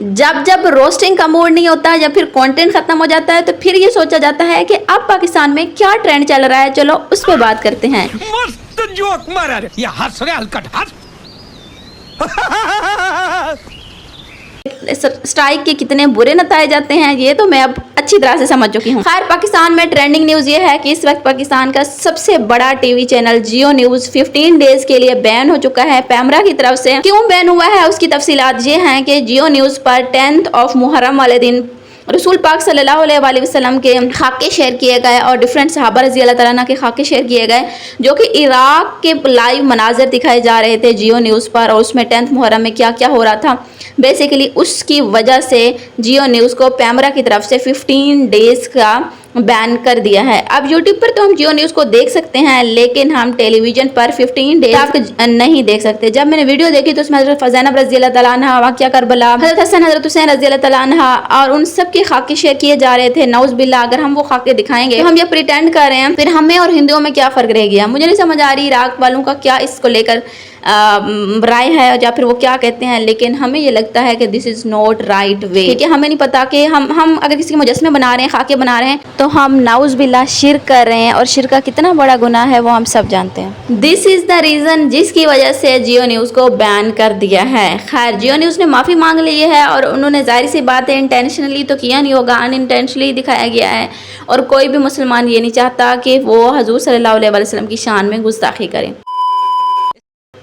जब जब रोस्टिंग का मूड नहीं होता या फिर कंटेंट खत्म हो जाता है तो फिर ये सोचा जाता है कि अब पाकिस्तान में क्या ट्रेंड चल रहा है, चलो उस पर बात करते हैं। मस्त जोक मारा रे, ये हंस रहे हलकट हंस। स्ट्राइक के कितने बुरे नतीजे जाते हैं ये तो मैं अब अच्छी तरह से समझ चुकी हूँ। खैर, पाकिस्तान में ट्रेंडिंग न्यूज़ ये है कि इस वक्त पाकिस्तान का सबसे बड़ा टीवी चैनल जियो न्यूज़ 15 डेज के लिए बैन हो चुका है पैमरा की तरफ से। क्यों बैन हुआ है उसकी तफसीलात ये हैं कि जियो न्यूज़ पर 10 मुहर्रम वाले दिन रसूल पाक सल्लल्लाहु अलैहि वसल्लम के खाके शेयर किए गए और डिफरेंट सहाबा रज़ी अल्लाह तआला के खाके शेयर किए गए, जो कि इराक के लाइव मनाजर दिखाए जा रहे थे जियो न्यूज़ पर, और उसमें 10 मुहर्रम में क्या क्या हो रहा था बेसिकली उसकी वजह से जियो न्यूज़ को पैमरा की तरफ से 15 डेज़ का बैन कर दिया है। अब यूट्यूब पर तो हम जियो न्यूज़ को देख सकते हैं, लेकिन हम टेलीविज़न पर 15 डेज तक नहीं देख सकते। जब मैंने वीडियो देखी तो उसमें हज़रत ज़ैनब रज़ी अल्लाह तआला अन्हा, वाक़िया करबला, हज़रत हसन हज़रत हुसैन रज़ी अल्लाह तआला अन्हा और उन सब के खाके शेयर किए जा रहे थे। नौज़ बिल्लाह, अगर हम वो खाके दिखाएंगे तो हम ये प्रिटेंड कर रहे हैं, फिर हमें और हिंदुओं में क्या फ़र्क रह गया? मुझे नहीं समझ आ रही इराक वालों का क्या इसको लेकर राय है या फिर वो क्या कहते हैं, लेकिन हमें ये लगता है कि this is not right way. ठीक है, हमें नहीं पता कि हम अगर किसी के मुजस्मे बना रहे हैं, खाके बना रहे हैं, तो हम नाउज़ बिल्लाह शिर्क कर रहे हैं, और शिर्क का कितना बड़ा गुनाह है वो हम सब जानते हैं। दिस इज़ द रीज़न जिसकी वजह से जियो न्यूज़ को बैन कर दिया है। खैर, जियो न्यूज़ ने माफ़ी मांग ली है और उन्होंने जाहिर सी बात है इंटेंशनली तो किया नहीं होगा, अनइंटेंशनली दिखाया गया है, और कोई भी मुसलमान ये नहीं चाहता कि वो हज़ूर सल्लल्लाहु अलैहि वसल्लम की शान में गुस्ताखी करें।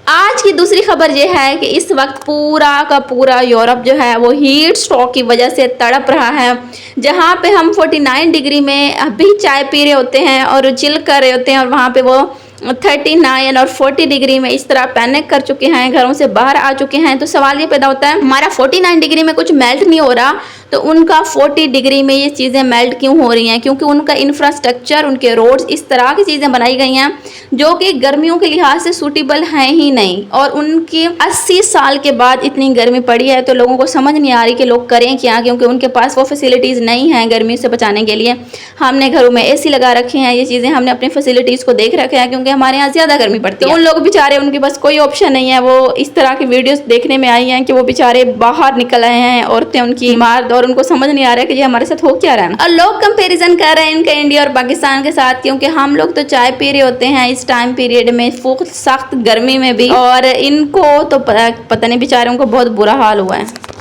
आज की दूसरी खबर यह है कि इस वक्त पूरा का पूरा यूरोप जो है वो हीट स्ट्रोक की वजह से तड़प रहा है, जहाँ पे हम 49 डिग्री में अभी चाय पी रहे होते हैं और चिल कर रहे होते हैं, और वहाँ पे वो 39 और 40 डिग्री में इस तरह पैनिक कर चुके हैं, घरों से बाहर आ चुके हैं। तो सवाल ये पैदा होता है, हमारा 49 डिग्री में कुछ मेल्ट नहीं हो रहा तो उनका 40 डिग्री में ये चीज़ें मेल्ट क्यों हो रही हैं? क्योंकि उनका इंफ्रास्ट्रक्चर, उनके रोड्स इस तरह की चीज़ें बनाई गई हैं जो कि गर्मियों के लिहाज से सूटेबल हैं ही नहीं, और उनकी 80 साल के बाद इतनी गर्मी पड़ी है तो लोगों को समझ नहीं आ रही कि लोग करें क्या, क्योंकि उनके पास वो फैसिलिटीज़ नहीं हैं गर्मी से बचाने के लिए। हमने घरों में AC लगा रखे हैं, ये चीज़ें हमने अपनी फैसिलिटीज़ को देख रखे हैं क्योंकि हमारे यहाँ ज़्यादा गर्मी पड़ती है। तो उन लोग बेचारे, उनके पास कोई ऑप्शन नहीं है, वो इस तरह की वीडियोस देखने में आई हैं कि वो बेचारे बाहर निकल आए हैं, औरतें उनकी मर्द, और उनको समझ नहीं आ रहा है कि ये हमारे साथ हो क्या रहा है। और लोग कंपैरिजन कर रहे हैं इनका इंडिया और पाकिस्तान के साथ, क्योंकि हम लोग तो चाय पी रहे होते हैं इस टाइम पीरियड में सख्त गर्मी में भी, और इनको तो पता नहीं बेचारों को बहुत बुरा हाल हुआ है।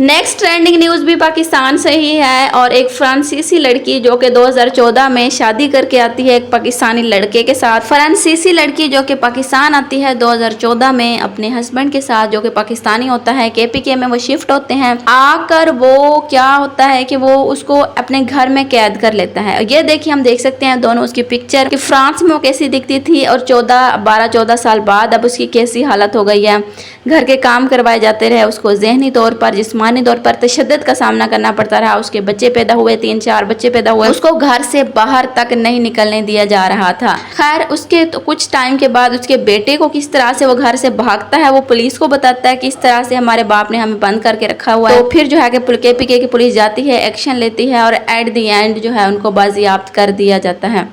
नेक्स्ट ट्रेंडिंग न्यूज़ भी पाकिस्तान से ही है, और एक फ्रांसीसी लड़की जो कि 2014 में शादी करके आती है एक पाकिस्तानी लड़के के साथ। फ्रांसीसी लड़की जो कि पाकिस्तान आती है 2014 में अपने हस्बैंड के साथ जो कि पाकिस्तानी होता है, KPK में वो शिफ्ट होते हैं। आकर वो क्या होता है कि वो उसको अपने घर में कैद कर लेता है। ये देखिए, हम देख सकते हैं दोनों उसकी पिक्चर कि फ्रांस में वो कैसी दिखती थी और 12-14 साल बाद अब उसकी कैसी हालत हो गई है। घर के काम करवाए जाते रहे, उसको जहनी तौर पर, जिस्मानी तौर पर तशद्दुद का सामना करना पड़ता रहा। उसके बच्चे पैदा हुए, 3-4 बच्चे पैदा हुए, उसको घर से बाहर तक नहीं निकलने दिया जा रहा था। खैर, उसके तो कुछ टाइम के बाद उसके बेटे को किस तरह से वो घर से भागता है, वो पुलिस को बताता है कि इस तरह से हमारे बाप ने हमें बंद करके रखा हुआ है। तो फिर जो है कि KPK की पुलिस जाती है, एक्शन लेती है, और एट द एंड जो है उनको बाजियाब्त कर दिया जाता है।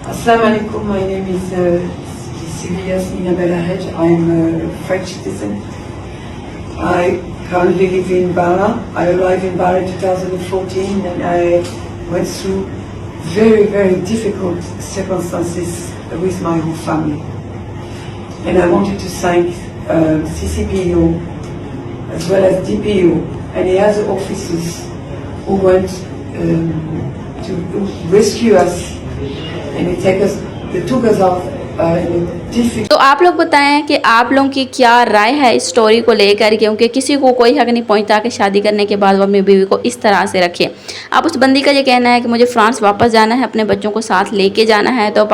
Assalamu alaikum, my name is Sylvia Sinabella Hedge. I am a French citizen. I currently live in Bara. I arrived in Bara in 2014 and I went through very, very difficult circumstances with my whole family. And I wanted to thank CCPO as well as DPO and the other officers who went to rescue us and they took us out. तो आप लोग बताएं कि आप लोगों की क्या राय है इस स्टोरी को लेकर, क्योंकि किसी को कोई हक नहीं पहुंचता कि शादी करने के बाद वो अपनी बीवी को इस तरह से रखे। अब उस बंदी का ये कहना है कि मुझे फ्रांस वापस जाना है, अपने बच्चों को साथ लेके जाना है, तो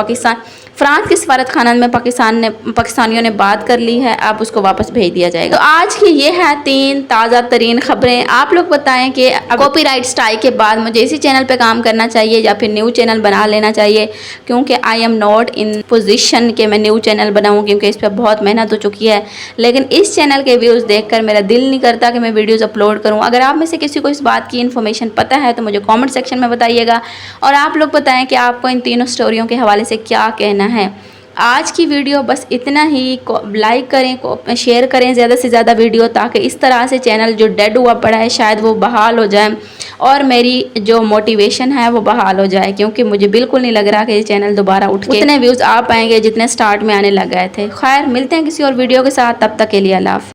फ्रांस के सफारत खाना में पाकिस्तानियों ने बात कर ली है, अब उसको वापस भेज दिया जाएगा। तो आज की ये है 3 ताज़ा तरीन खबरें। आप लोग बताएं कि कॉपीराइट स्ट्राइक के बाद मुझे इसी चैनल पे काम करना चाहिए या फिर न्यू चैनल बना लेना चाहिए, क्योंकि I am not in position कि मैं न्यू चैनल बनाऊं, क्योंकि इस पर बहुत मेहनत हो चुकी है। लेकिन इस चैनल के व्यूज़ देखकर मेरा दिल नहीं करता कि मैं वीडियोज़ अपलोड करूँ। अगर आप में से किसी को इस बात की इन्फॉर्मेशन पता है तो मुझे कॉमेंट सेक्शन में बताइएगा, और आप लोग बताएँ कि आपको इन तीनों स्टोरियों के हवाले से क्या कहना है। आज की वीडियो बस इतना ही। लाइक करें, शेयर करें ज़्यादा से ज़्यादा वीडियो, ताकि इस तरह से चैनल जो डेड हुआ पड़ा है शायद वो बहाल हो जाए और मेरी जो मोटिवेशन है वो बहाल हो जाए, क्योंकि मुझे बिल्कुल नहीं लग रहा कि ये चैनल दोबारा उठ के उतने व्यूज़ आ पाएंगे जितने स्टार्ट में आने लग गए थे। खैर, मिलते हैं किसी और वीडियो के साथ, तब तक के लिए अल्लाह हाफ़िज़।